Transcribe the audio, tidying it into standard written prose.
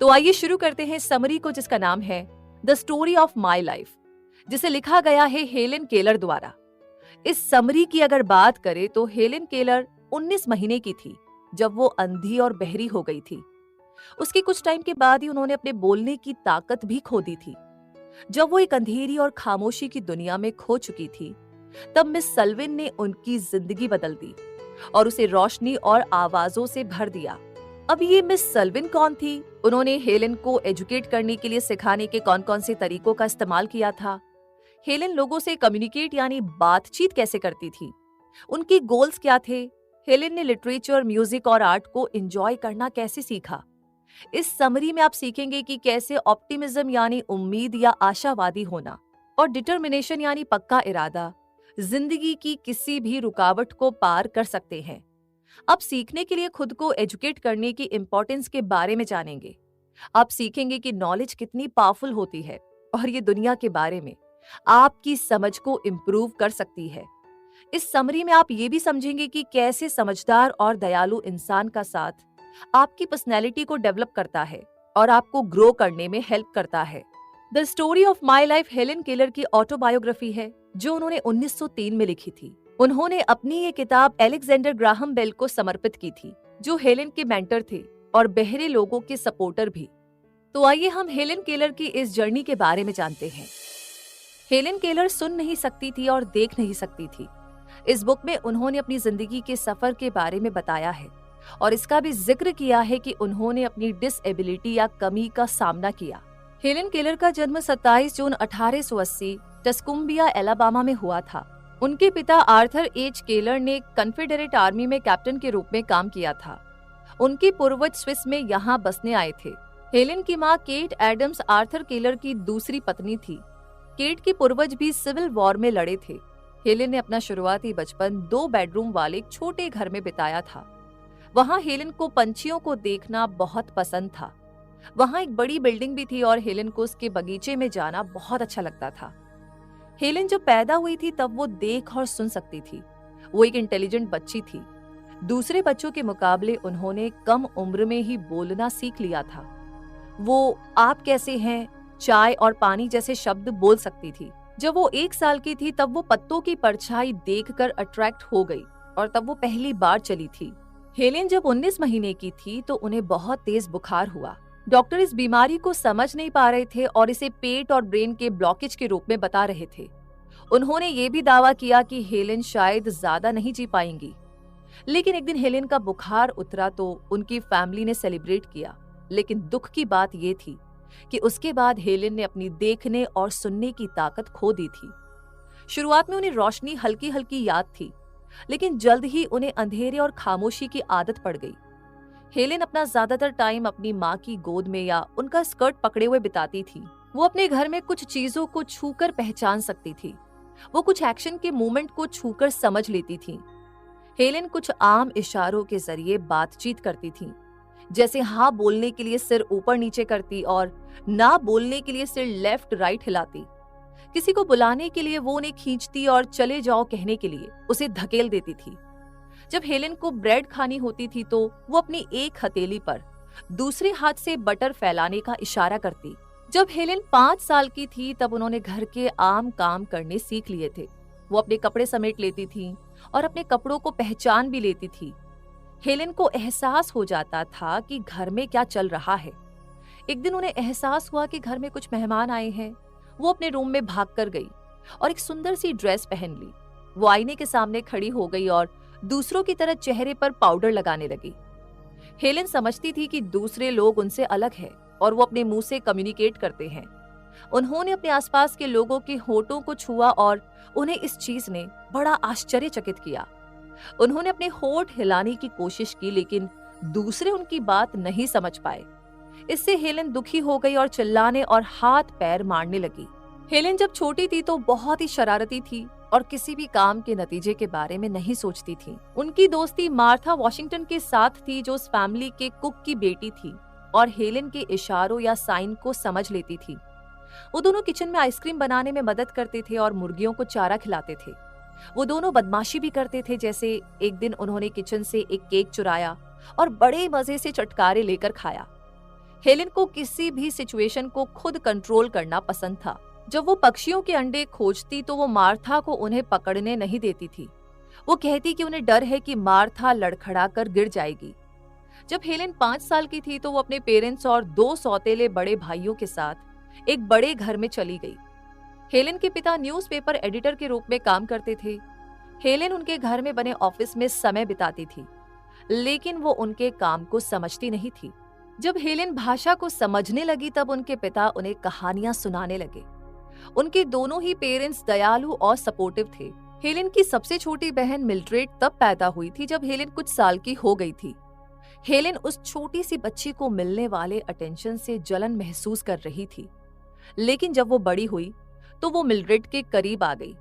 तो आइए शुरू करते हैं समरी को, जिसका नाम है the story of my life, जिसे लिखा गया है हेलेन केलर द्वारा। इस समरी की अगर बात करें तो हेलेन केलर 19 महीने की थी जब वो अंधी और बहरी हो गई थी। उसके कुछ टाइम के बाद ही उन्होंने अपने बोलने की ताकत भी खो दी थी। जब वो एक अंधेरी और खामोशी की दुनिया में खो चुकी थी, तब मिस सल्विन ने उनकी जिंदगी बदल दी और उसे रोशनी और आवाजों से भर दिया। अब ये मिस सल्विन कौन थी? उन्होंने हेलेन को एजुकेट करने के लिए सिखाने के कौन कौन से तरीकों का इस्तेमाल किया था? हेलेन लोगों से कम्युनिकेट यानी बातचीत कैसे करती थी? उनके गोल्स क्या थे? हेलेन ने लिटरेचर, म्यूजिक और आर्ट को एंजॉय करना कैसे सीखा? इस समरी में आप सीखेंगे कि कैसे ऑप्टिमिज्म यानी उम्मीद या आशावादी होना और डिटर्मिनेशन यानी पक्का इरादा जिंदगी की किसी भी रुकावट को पार कर सकते हैं। आप सीखने के लिए खुद को एजुकेट करने की इंपॉर्टेंस के बारे में जानेंगे। आप सीखेंगे कि नॉलेज कितनी पावरफुल होती है और ये दुनिया के बारे में आपकी समझ को इम्प्रूव कर सकती है। इस समरी में आप ये भी समझेंगे कि कैसे समझदार और दयालु इंसान का साथ आपकी पर्सनैलिटी को डेवलप करता है और आपको ग्रो करने में हेल्प करता है। The story of my life Helen Keller की ऑटोबायोग्राफी है जो उन्होंने 1903 में लिखी थी। उन्होंने अपनी ये किताब एलेक्जेंडर ग्राहम बेल को समर्पित की थी, जो हेलेन के मेंटर थे और बहरे लोगों के सपोर्टर भी। तो आइए हम हेलेन केलर की इस जर्नी के बारे में जानते हैं। हेलेन केलर सुन नहीं सकती थी और देख नहीं सकती थी। इस बुक में उन्होंने अपनी जिंदगी के सफर के बारे में बताया है और इसका भी जिक्र किया है कि उन्होंने अपनी डिसएबिलिटी या कमी का सामना किया। हेलेन केलर का जन्म 27 जून 1880 टस्कुम्बिया, एलाबामा में हुआ था। उनके पिता आर्थर एच केलर ने कन्फेडरेट आर्मी में कैप्टन के रूप में काम किया था। उनके पूर्वज स्विस में यहाँ बसने आए थे। हेलेन की माँ केट एडम्स आर्थर केलर की दूसरी पत्नी थी। केट के पूर्वज भी सिविल वॉर में लड़े थे। हेलेन ने अपना शुरुआती बचपन 2 बेडरूम वाले एक छोटे घर में बिताया था। वहाँ हेलेन को पंछियों को देखना बहुत पसंद था। वहाँ एक बड़ी बिल्डिंग भी थी और हेलेन को उसके बगीचे में जाना बहुत अच्छा लगता था। हेलेन जब पैदा हुई थी तब वो देख और सुन सकती थी। वो एक इंटेलिजेंट बच्ची थी। दूसरे बच्चों के मुकाबले उन्होंने कम उम्र में ही बोलना सीख लिया था। वो आप कैसे हैं, चाय और पानी जैसे शब्द बोल सकती थी। जब वो 1 साल की थी तब वो पत्तों की परछाई देखकर अट्रैक्ट हो गई और तब वो पहली बार चली थी। हेलेन जब 19 महीने की थी तो उन्हें बहुत तेज बुखार हुआ। डॉक्टर इस बीमारी को समझ नहीं पा रहे थे और इसे पेट और ब्रेन के ब्लॉकेज के रूप में बता रहे थे। उन्होंने ये भी दावा किया कि हेलेन शायद ज्यादा नहीं जी पाएंगी। लेकिन एक दिन हेलेन का बुखार उतरा तो उनकी फैमिली ने सेलिब्रेट किया। लेकिन दुख की बात ये थी कि उसके बाद हेलेन ने अपनी देखने और सुनने की ताकत खो दी थी। शुरुआत में उन्हें रोशनी हल्की हल्की याद थी, लेकिन जल्द ही उन्हें अंधेरे और खामोशी की आदत पड़ गई। हेलेन अपना ज्यादातर टाइम अपनी माँ की गोद में या उनका स्कर्ट पकड़े हुए बिताती थी। वो अपने घर में कुछ चीजों को छूकर पहचान सकती थी। वो कुछ एक्शन के मूवमेंट को छूकर समझ लेती थी। हेलेन कुछ आम इशारों के जरिए बातचीत करती थी, जैसे हाँ बोलने के लिए सिर ऊपर नीचे करती और ना बोलने के लिए सिर लेफ्ट राइट हिलाती। किसी को बुलाने के लिए वो उन्हें खींचती और चले जाओ कहने के लिए उसे धकेल देती थी। जब हेलेन को ब्रेड खानी होती थी तो वो अपनी एक हथेली पर दूसरे हाथ से बटर फैलाने का इशारा करती। जब हेलेन 5 साल की थी तब उन्होंने घर के आम काम करने सीख लिए थे। वो अपने कपड़े समेट लेती थी और अपने कपड़ों को पहचान भी लेती थी। हेलेन को एहसास हो जाता था कि घर में क्या चल रहा है। एक दिन उन्हें एहसास हुआ कि घर में कुछ मेहमान आए हैं। वो अपने रूम में भाग कर गई और एक सुंदर सी ड्रेस पहन ली। वो आईने के सामने खड़ी हो गई और दूसरों की तरह चेहरे पर पाउडर लगाने लगी। हेलेन समझती थी कि दूसरे लोग उनसे अलग हैं और वो अपने मुंह से कम्युनिकेट करते हैं। उन्होंने अपने आसपास के लोगों के होठों को छुआ और उन्हें इस चीज ने बड़ा आश्चर्यचकित किया। उन्होंने अपने होठ हिलाने की कोशिश की, लेकिन दूसरे उनकी बात नहीं समझ पाए। इससे हेलेन दुखी हो गई और चिल्लाने और हाथ पैर मारने लगी। हेलेन जब छोटी थी तो बहुत ही शरारती थी और किसी भी काम के नतीजे के बारे में नहीं सोचती थी। उनकी दोस्ती मार्था वॉशिंगटन के साथ थी, जो उस फैमिली के कुक की बेटी थी और हेलेन के इशारों या साइन को समझ लेती थी। वो दोनों किचन में आइसक्रीम बनाने में मदद करते थे और मुर्गियों को चारा खिलाते थे। वो दोनों बदमाशी भी करते थे, जैसे एक दिन उन्होंने किचन से एक केक चुराया और बड़े मजे से चटकारे लेकर खाया। हेलेन को किसी भी सिचुएशन को खुद कंट्रोल करना पसंद था। जब वो पक्षियों के अंडे खोजती तो वो मार्था को उन्हें पकड़ने नहीं देती थी। वो कहती कि उन्हें डर है कि मार्था लड़खड़ा कर गिर जाएगी। जब हेलेन 5 साल की थी तो वो अपने पेरेंट्स और 2 सौतेले बड़े भाइयों के साथ एक बड़े घर में चली गई। हेलेन के पिता न्यूज़पेपर एडिटर के रूप में काम करते थे। हेलेन उनके घर में बने ऑफिस में समय बिताती थी, लेकिन वो उनके काम को समझती नहीं थी। जब हेलेन भाषा को समझने लगी तब उनके पिता उन्हें कहानियां सुनाने लगे। उनके दोनों ही पेरेंट्स दयालु और सपोर्टिव थे। हेलेन की सबसे छोटी बहन मिल्ड्रेड तब पैदा हुई थी जब हेलेन कुछ साल की हो गई थी। हेलेन उस छोटी सी बच्ची को मिलने वाले अटेंशन से जलन महसूस कर रही थी, लेकिन जब वो बड़ी हुई तो वो मिल्ड्रेड के करीब आ गई।